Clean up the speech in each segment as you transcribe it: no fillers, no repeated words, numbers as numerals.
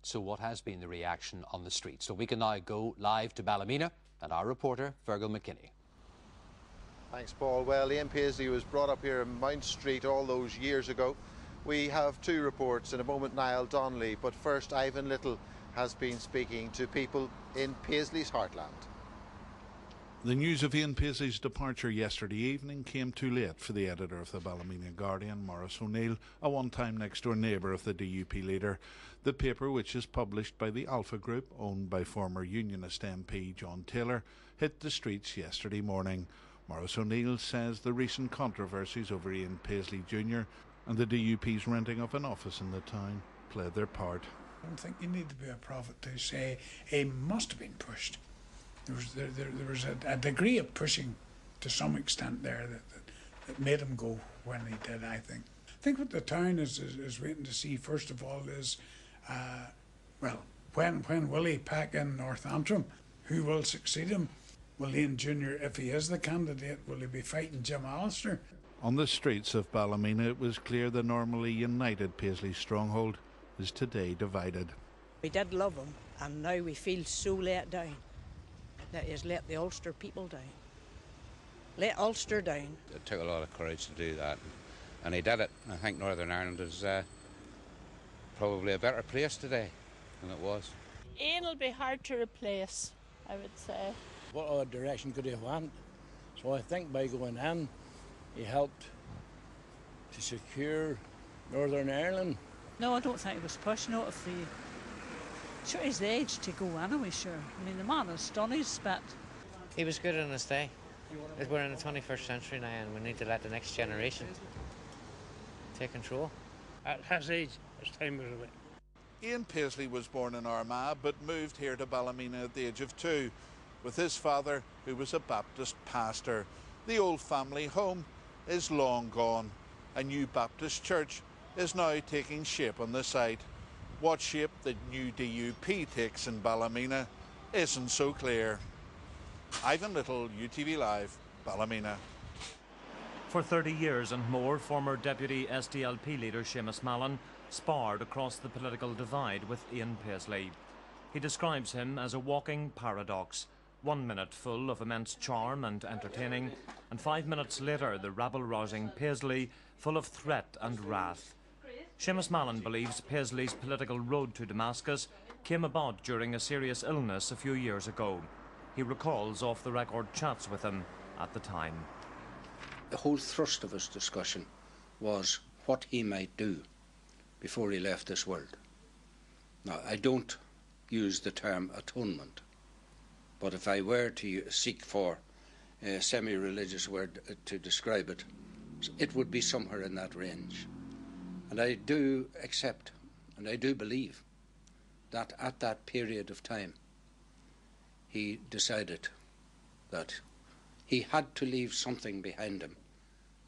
So what has been the reaction on the street? So we can now go live to Ballymena and our reporter, Fearghal McKinney. Thanks, Paul. Well, Ian Paisley was brought up here in Mount Street all those years ago. We have two reports. In a moment, Niall Donnelly. But first, Ivan Little has been speaking to people in Paisley's heartland. The news of Ian Paisley's departure yesterday evening came too late for the editor of the Ballymena Guardian, Maurice O'Neill, a one-time next-door neighbour of the DUP leader. The paper, which is published by the Alpha Group, owned by former Unionist MP John Taylor, hit the streets yesterday morning. Maurice O'Neill says the recent controversies over Ian Paisley Jr. and the DUP's renting of an office in the town played their part. I don't think you need to be a prophet to say he must have been pushed. There was a degree of pushing to some extent there that made him go when he did, I think. I think what the town is waiting to see, first of all, is, when will he pack in North Antrim? Who will succeed him? Will Ian Jr., if he is the candidate, will he be fighting Jim Allister? On the streets of Ballymena, it was clear the normally united Paisley stronghold is today divided. We did love him, and now we feel so let down. That is, let the Ulster people down. Let Ulster down. It took a lot of courage to do that, and he did it. I think Northern Ireland is probably a better place today than it was. Ian will be hard to replace, I would say. What other direction could he have went? So I think by going in, he helped to secure Northern Ireland. No, I don't think it was pushed. Not if he... Sure, his age to go anyway, sure. I mean, the man has done his bit. He was good on his day. We're in the 21st century now, and we need to let the next generation take control. At his age, his time was away. Ian Paisley was born in Armagh but moved here to Ballymena at the age of 2 with his father, who was a Baptist pastor. The old family home is long gone. A new Baptist church is now taking shape on the site. What shape the new DUP takes in Ballymena isn't so clear. Ivan Little, UTV Live, Ballymena. For 30 years and more, former Deputy SDLP leader Seamus Mallon sparred across the political divide with Ian Paisley. He describes him as a walking paradox. 1 minute full of immense charm and entertaining, and 5 minutes later the rabble-rousing Paisley full of threat and wrath. Seamus Mallon believes Paisley's political road to Damascus came about during a serious illness a few years ago. He recalls off-the-record chats with him at the time. The whole thrust of his discussion was what he might do before he left this world. Now, I don't use the term atonement, but if I were to seek for a semi-religious word to describe it, it would be somewhere in that range. And I do accept, and I do believe, that at that period of time, he decided that he had to leave something behind him,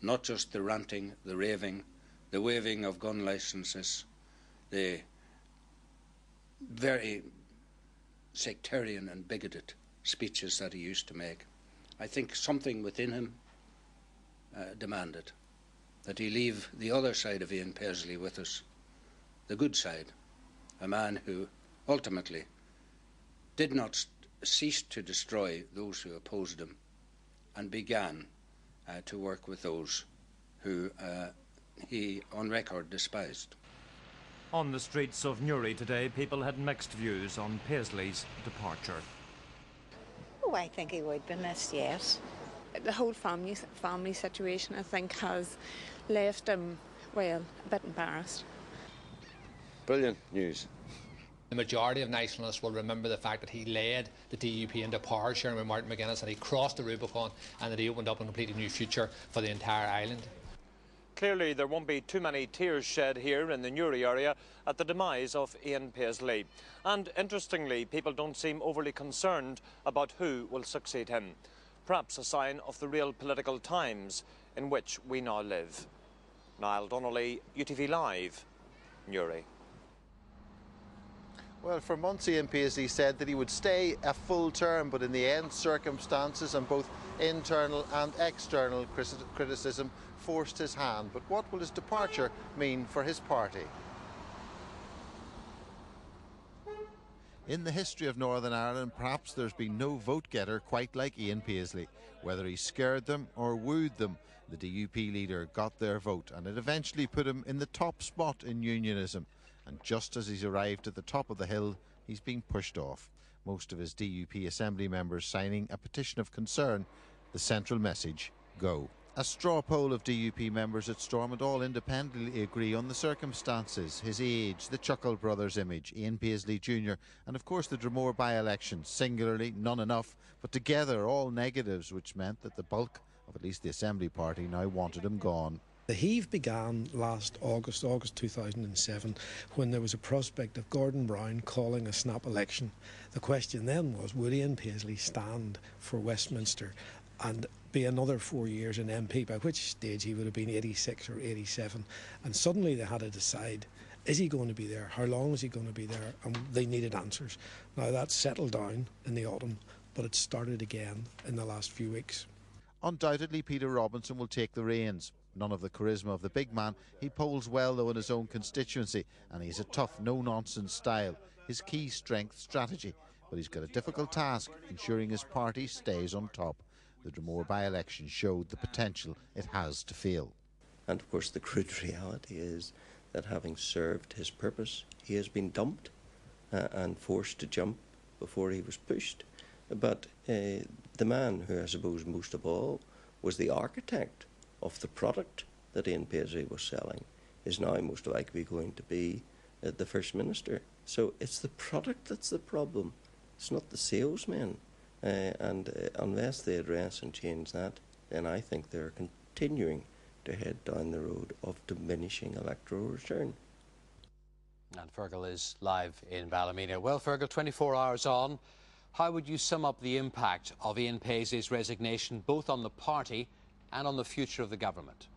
not just the ranting, the raving, the waving of gun licenses, the very sectarian and bigoted speeches that he used to make. I think something within him demanded that he leave the other side of Ian Paisley with us, the good side, a man who ultimately did not cease to destroy those who opposed him and began to work with those who he, on record, despised. On the streets of Newry today, people had mixed views on Paisley's departure. Oh, I think he would be missed, yes. The whole family situation, I think, has left him, well, a bit embarrassed. Brilliant news. The majority of nationalists will remember the fact that he led the DUP into power sharing with Martin McGuinness, and he crossed the Rubicon, and that he opened up a completely new future for the entire island. Clearly there won't be too many tears shed here in the Newry area at the demise of Ian Paisley. And interestingly, people don't seem overly concerned about who will succeed him. Perhaps a sign of the real political times in which we now live. Niall Donnelly, UTV Live, Newry. Well, for months Ian Paisley said that he would stay a full term, but in the end circumstances and both internal and external criticism forced his hand. But what will his departure mean for his party? In the history of Northern Ireland, perhaps there's been no vote-getter quite like Ian Paisley. Whether he scared them or wooed them, the DUP leader got their vote, and it eventually put him in the top spot in unionism. And just as he's arrived at the top of the hill, he's been pushed off. Most of his DUP Assembly members signing a petition of concern. The central message: go. A straw poll of DUP members at Stormont all independently agree on the circumstances, his age, the Chuckle Brothers image, Ian Paisley Jr. and of course the Dromore by-election. Singularly, none enough, but together all negatives, which meant that the bulk of at least the Assembly Party now wanted him gone. The heave began last August 2007, when there was a prospect of Gordon Brown calling a snap election. The question then was, would Ian Paisley stand for Westminster and be another 4 years an MP, by which stage he would have been 86 or 87. And suddenly they had to decide, is he going to be there? How long is he going to be there? And they needed answers. Now that's settled down in the autumn, but it started again in the last few weeks. Undoubtedly Peter Robinson will take the reins. None of the charisma of the big man. He polls well though in his own constituency, and he's a tough, no-nonsense style. His key strength, strategy. But he's got a difficult task, ensuring his party stays on top. The Dromore by-election showed the potential it has to fail. And of course the crude reality is that having served his purpose, he has been dumped and forced to jump before he was pushed. But the man who I suppose most of all was the architect of the product that Ian Paisley was selling is now most likely going to be the First Minister. So it's the product that's the problem. It's not the salesmen. Unless they address and change that, then I think they're continuing to head down the road of diminishing electoral return. And Fearghal is live in Ballymena. Well, Fearghal, 24 hours on, how would you sum up the impact of Ian Paisley's resignation, both on the party and on the future of the government?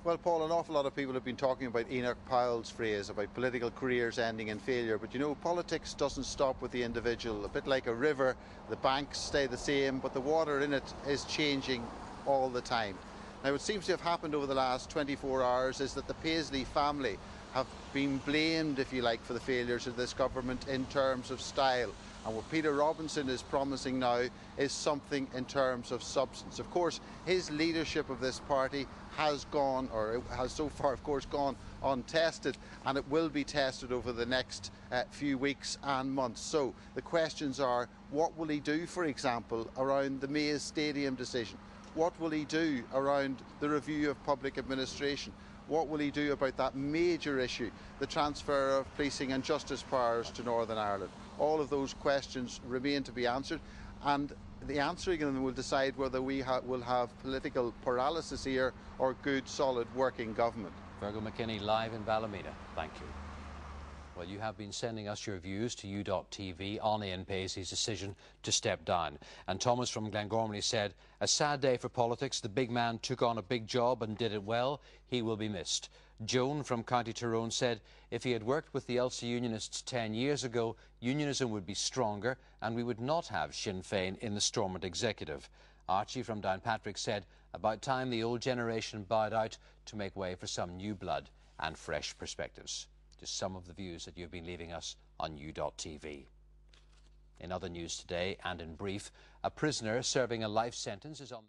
Well, Paul, an awful lot of people have been talking about Enoch Powell's phrase about political careers ending in failure. But you know, politics doesn't stop with the individual. A bit like a river, the banks stay the same, but the water in it is changing all the time. Now, what seems to have happened over the last 24 hours is that the Paisley family have been blamed, if you like, for the failures of this government in terms of style. And what Peter Robinson is promising now is something in terms of substance. Of course, his leadership of this party has gone, or has so far, of course, gone untested, and it will be tested over the next few weeks and months. So the questions are, what will he do, for example, around the Mays Stadium decision? What will he do around the review of public administration? What will he do about that major issue, the transfer of policing and justice powers to Northern Ireland? All of those questions remain to be answered, and the answering of them will decide whether we will have political paralysis here or good, solid, working government. Fearghal McKinney live in Ballymena. Thank you. Well, you have been sending us your views to U.TV on Ian Paisley's decision to step down. And Thomas from Glengormley said, a sad day for politics. The big man took on a big job and did it well. He will be missed. Joan from County Tyrone said, if he had worked with the Ulster Unionists 10 years ago, unionism would be stronger and we would not have Sinn Féin in the Stormont executive. Archie from Downpatrick said, about time the old generation bowed out to make way for some new blood and fresh perspectives. Just some of the views that you've been leaving us on U.TV. In other news today, and in brief, a prisoner serving a life sentence is on